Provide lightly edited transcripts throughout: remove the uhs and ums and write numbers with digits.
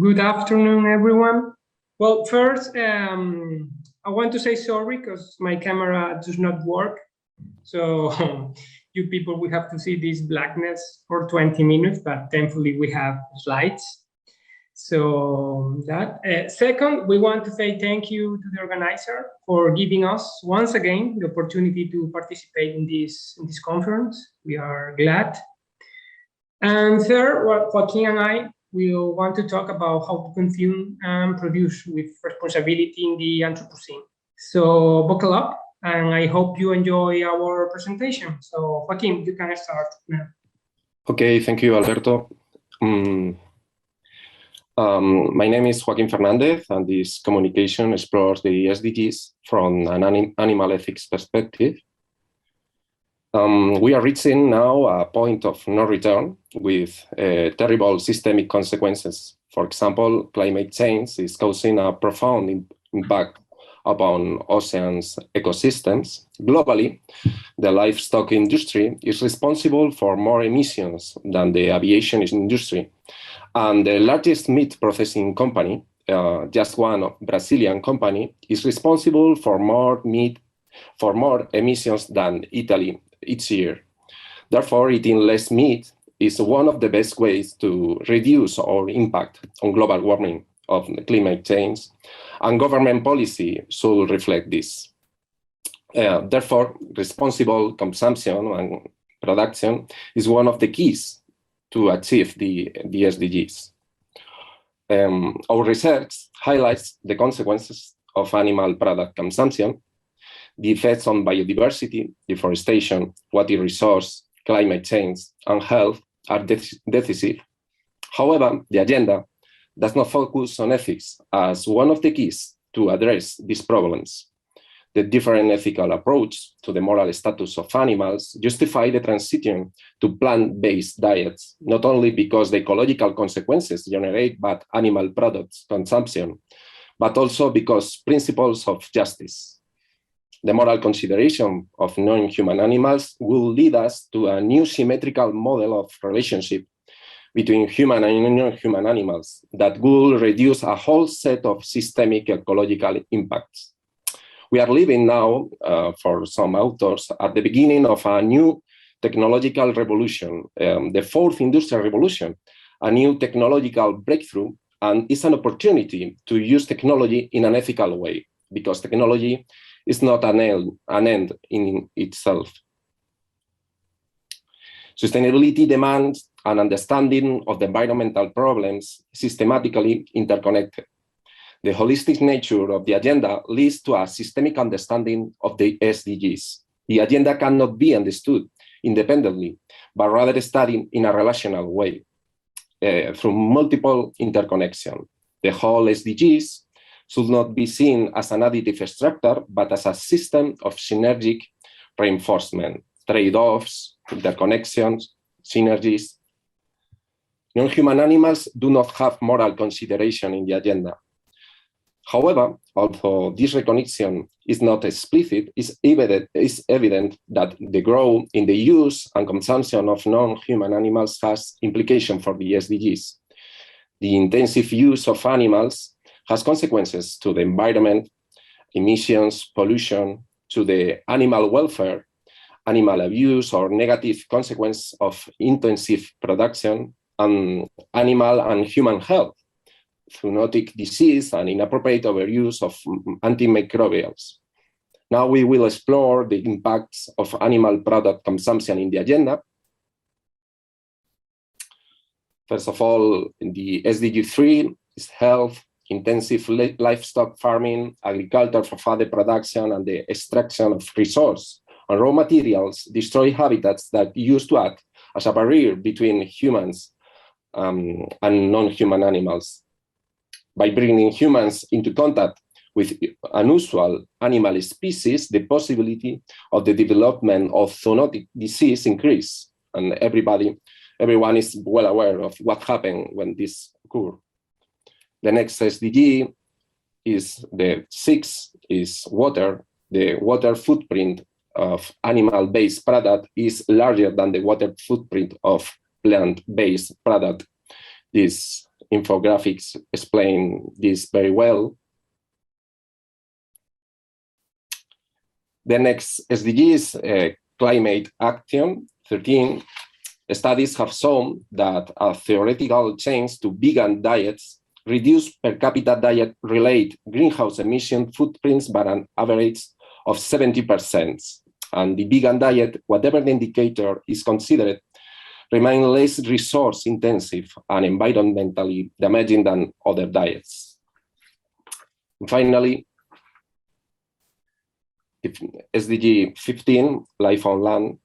Good afternoon, everyone. Well, first, I want to say sorry because my camera does not work. So you people will have to see this blackness for 20 minutes, but thankfully we have slides. So that. Second, we want to say thank you to the organizer for giving us once again the opportunity to participate in this conference. We are glad. And third, Joaquín and I will want to talk about how to consume and produce with responsibility in the Anthropocene. So buckle up, and I hope you enjoy our presentation. So Joaquín, you can start now. Okay, thank you, Alberto. My name is Joaquín Fernández, and this communication explores the SDGs from an animal ethics perspective. We are reaching now a point of no return with terrible systemic consequences. For example, climate change is causing a profound impact upon oceans ecosystems. Globally, the livestock industry is responsible for more emissions than the aviation industry. And the largest meat processing company, just one Brazilian company, is responsible for more emissions than Italy each year. Therefore, eating less meat is one of the best ways to reduce our impact on global warming of climate change, and government policy should reflect this. Therefore, responsible consumption and production is one of the keys to achieve the SDGs. Our research highlights the consequences of animal product consumption. The effects on biodiversity, deforestation, water resource, climate change, and health are decisive. However, the agenda does not focus on ethics as one of the keys to address these problems. The different ethical approach to the moral status of animals justify the transition to plant-based diets, not only because the ecological consequences generate bad animal products consumption, but also because principles of justice. The moral consideration of non-human animals will lead us to a new symmetrical model of relationship between human and non-human animals that will reduce a whole set of systemic ecological impacts. We are living now, for some authors, at the beginning of a new technological revolution, the fourth industrial revolution, a new technological breakthrough, and it's an opportunity to use technology in an ethical way, because technology is not an end in itself. Sustainability demands an understanding of the environmental problems systematically interconnected. The holistic nature of the agenda leads to a systemic understanding of the SDGs. The agenda cannot be understood independently, but rather studied in a relational way through multiple interconnection. The whole SDGs should not be seen as an additive structure, but as a system of synergic reinforcement, trade-offs, interconnections, synergies. Non-human animals do not have moral consideration in the agenda. However, although this recognition is not explicit, it's evident that the growth in the use and consumption of non-human animals has implications for the SDGs. The intensive use of animals has consequences to the environment, emissions, pollution, to the animal welfare, animal abuse, or negative consequence of intensive production, and animal and human health, zoonotic disease, and inappropriate overuse of antimicrobials. Now we will explore the impacts of animal product consumption in the agenda. First of all, the SDG 3 is health, intensive livestock farming, agriculture for further production, and the extraction of resource and raw materials destroy habitats that used to act as a barrier between humans and non-human animals. By bringing humans into contact with unusual animal species, the possibility of the development of zoonotic disease increase, and everyone is well aware of what happened when this occurred. The next SDG is the 6 is water. The water footprint of animal-based product is larger than the water footprint of plant-based product. This infographics explain this very well. The next SDG is climate action 13. Studies have shown that a theoretical change to vegan diets reduce per capita diet-related greenhouse emission footprints by an average of 70%. And the vegan diet, whatever the indicator is considered, remain less resource intensive and environmentally damaging than other diets. And finally, SDG 15, life on land.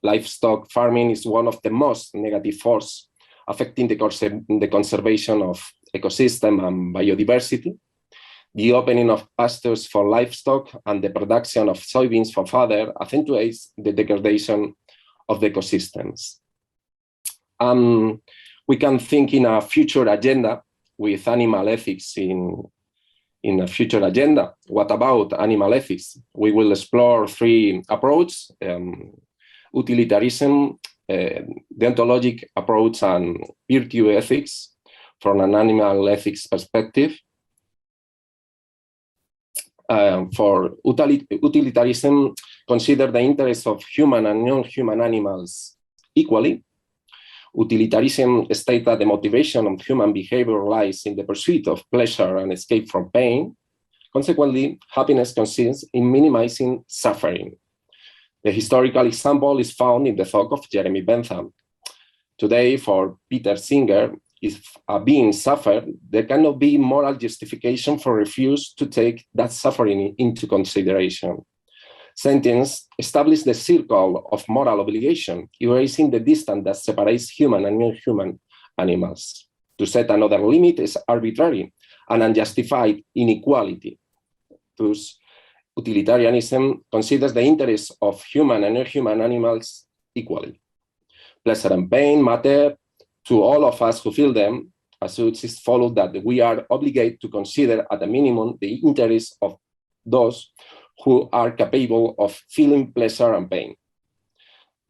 Livestock farming is one of the most negative forces affecting the conservation of ecosystem and biodiversity. The opening of pastures for livestock and the production of soybeans for fodder accentuates the degradation of the ecosystems. We can think in a future agenda with animal ethics in a future agenda. What about animal ethics? We will explore 3 approaches: utilitarianism, deontologic approach, and virtue ethics from an animal ethics perspective. For utilitarianism, consider the interests of human and non-human animals equally. Utilitarianism states that the motivation of human behavior lies in the pursuit of pleasure and escape from pain. Consequently, happiness consists in minimizing suffering. The historical example is found in the thought of Jeremy Bentham. Today, for Peter Singer, if a being suffered, there cannot be moral justification for refuse to take that suffering into consideration. Sentience establishes the circle of moral obligation, erasing the distance that separates human and non-human animals. To set another limit is arbitrary and unjustified inequality. Thus, utilitarianism considers the interests of human and non-human animals equally. Pleasure and pain matter to all of us who feel them. As such, it follows that we are obligated to consider at a minimum the interests of those who are capable of feeling pleasure and pain.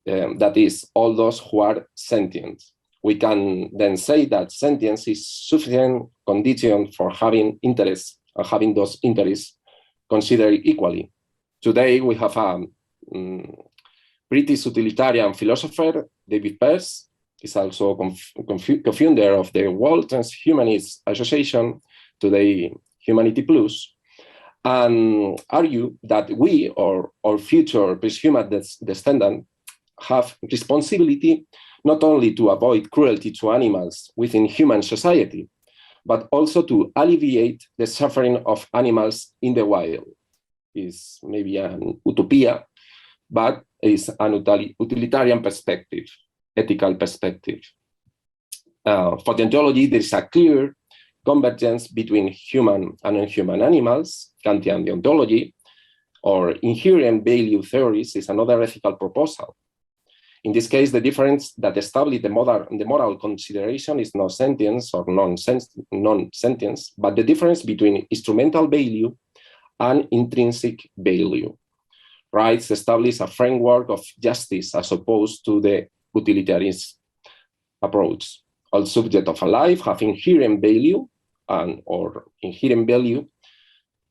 That is, all those who are sentient. We can then say that sentience is sufficient condition for having interests and having those interests considered equally. Today, we have a British utilitarian philosopher, David Pearce, is also co-founder of the World Transhumanist Association, today Humanity Plus, and argue that we or our future transhuman descendants have responsibility not only to avoid cruelty to animals within human society, but also to alleviate the suffering of animals in the wild. Is maybe an utopia, but is an utilitarian perspective, ethical perspective. For the ontology, there is a clear convergence between human and non-human animals. Kantian deontology or inherent value theories is another ethical proposal. In this case, the difference that establishes the moral consideration is not sentience or non-sentience, but the difference between instrumental value and intrinsic value. Rights establish a framework of justice as opposed to the utilitarian approach. All subjects of a life have inherent value, or inherent value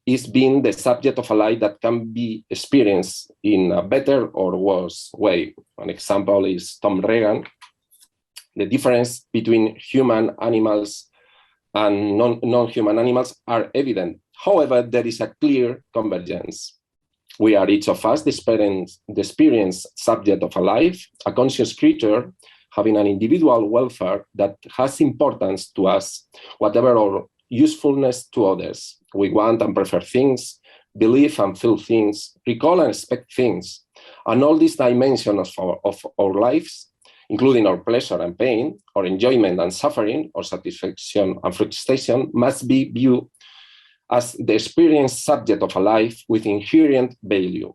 is being the subject of a life that can be experienced in a better or worse way. An example is Tom Regan. The difference between human animals and non-human animals are evident. However, there is a clear convergence. We are each of us the experienced subject of a life, a conscious creature having an individual welfare that has importance to us, whatever our usefulness to others. We want and prefer things, believe and feel things, recall and expect things. And all these dimensions of our lives, including our pleasure and pain, our enjoyment and suffering, our satisfaction and frustration, must be viewed as the experienced subject of a life with inherent value.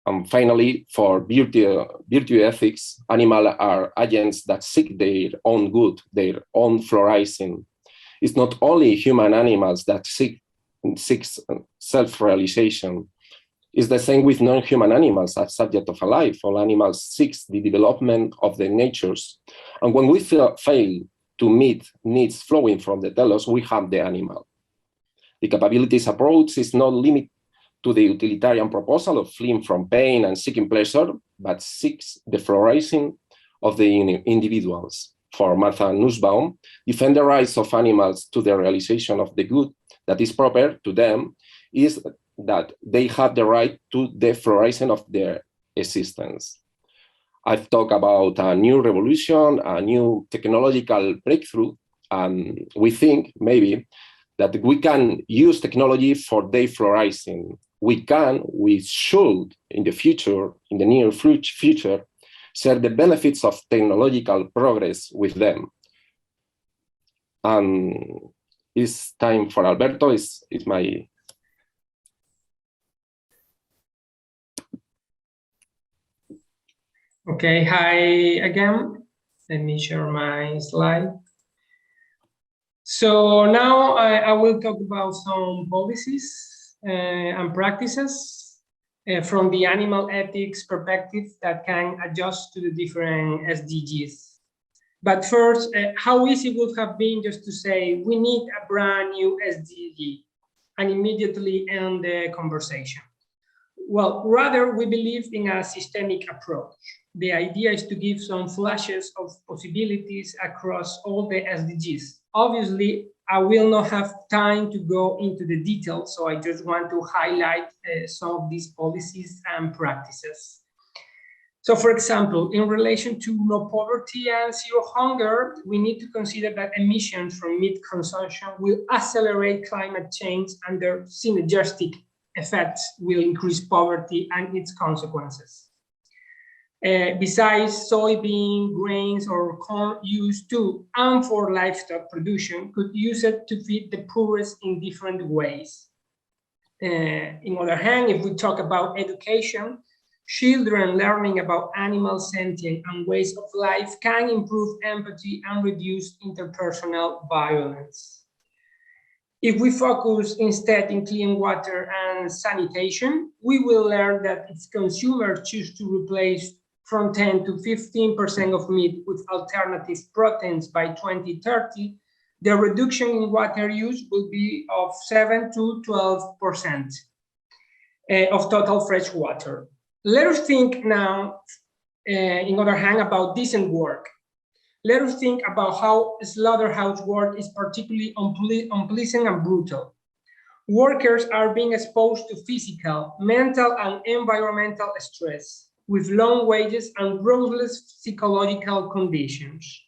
And finally, for virtue ethics, animals are agents that seek their own good, their own flourishing. It's not only human animals that seek self-realization. It's the same with non-human animals as subject of a life. All animals seek the development of their natures And when we fail to meet needs flowing from the telos, we harm the animal. The capabilities approach is not limited to the utilitarian proposal of fleeing from pain and seeking pleasure, but seeks the flourishing of the individuals. For Martha Nussbaum, defend the rights of animals to the realization of the good that is proper to them is that they have the right to the flourishing of their existence. I've talked about a new revolution, a new technological breakthrough, and we think maybe that we can use technology for their flourishing. We should, in the future, in the near future, share the benefits of technological progress with them. And it's time for Alberto. It's my... Okay, hi again. Let me share my slide. So now I will talk about some policies and practices from the animal ethics perspective that can adjust to the different SDGs. But first, how easy would have been just to say, we need a brand new SDG and immediately end the conversation? Well, rather, we believe in a systemic approach. The idea is to give some flashes of possibilities across all the SDGs. Obviously, I will not have time to go into the details, so I just want to highlight some of these policies and practices. So, for example, in relation to no poverty and zero hunger, we need to consider that emissions from meat consumption will accelerate climate change, and their synergistic effects will increase poverty and its consequences. Besides, soybean, grains, or corn used to and for livestock production could use it to feed the poorest in different ways. On the other hand, if we talk about education, children learning about animal sentience and ways of life can improve empathy and reduce interpersonal violence. If we focus instead in clean water and sanitation, we will learn that if consumers choose to replace from 10 to 15% of meat with alternative proteins by 2030, the reduction in water use will be of 7 to 12% of total fresh water. Let us think now, on the other hand, about decent work. Let us think about how slaughterhouse work is particularly unpleasant and brutal. Workers are being exposed to physical, mental, and environmental stress, with long wages and ruthless psychological conditions.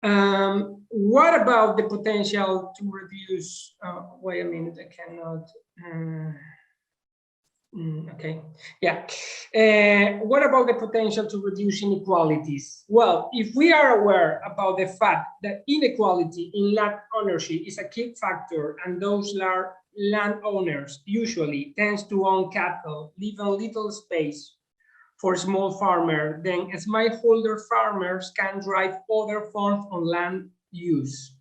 What about the potential to reduce, wait a minute, I cannot, okay, yeah. What about the potential to reduce inequalities? Well, if we are aware about the fact that inequality in land ownership is a key factor, and those landowners usually tends to own cattle, leaving little space for small farmers, then smallholder farmers can drive other forms on land use.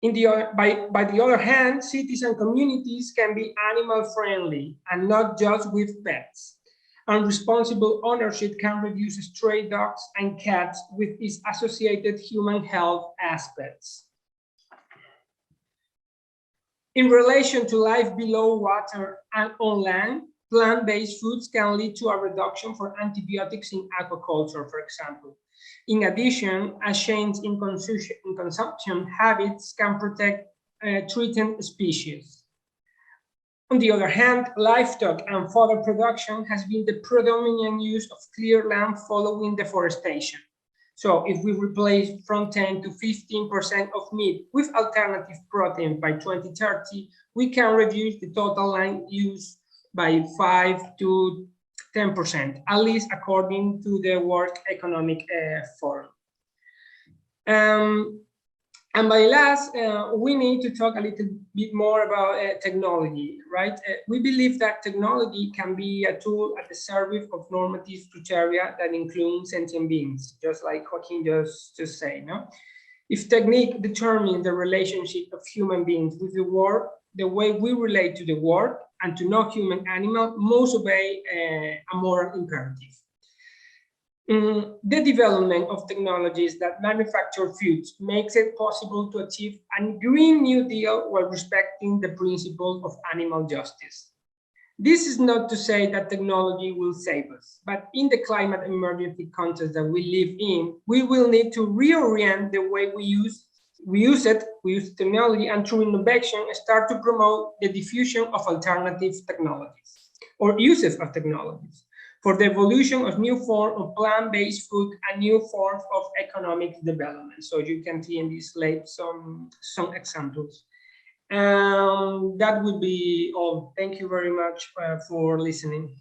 By the other hand, cities and communities can be animal friendly and not just with pets. And responsible ownership can reduce stray dogs and cats with its associated human health aspects. In relation to life below water and on land, plant-based foods can lead to a reduction for antibiotics in aquaculture, for example. In addition, a change in consumption habits can protect threatened species. On the other hand, livestock and fodder production has been the predominant use of clear land following deforestation. So if we replace from 10 to 15% of meat with alternative protein by 2030, we can reduce the total land use by 5 to 10%, at least according to the World Economic Forum. And by last, we need to talk a little bit more about technology, right? We believe that technology can be a tool at the service of normative criteria that include sentient beings, just like Joaquín just said, no? If technique determines the relationship of human beings with the world, the way we relate to the world and to non-human animal must obey a moral imperative. The development of technologies that manufacture foods makes it possible to achieve a Green New Deal while respecting the principle of animal justice. This is not to say that technology will save us, but in the climate emergency context that we live in, we will need to reorient the way we use technology, and through innovation start to promote the diffusion of alternative technologies or uses of technologies for the evolution of new forms of plant-based food and new forms of economic development. So you can see in this slide some examples. That would be all. Thank you very much for listening.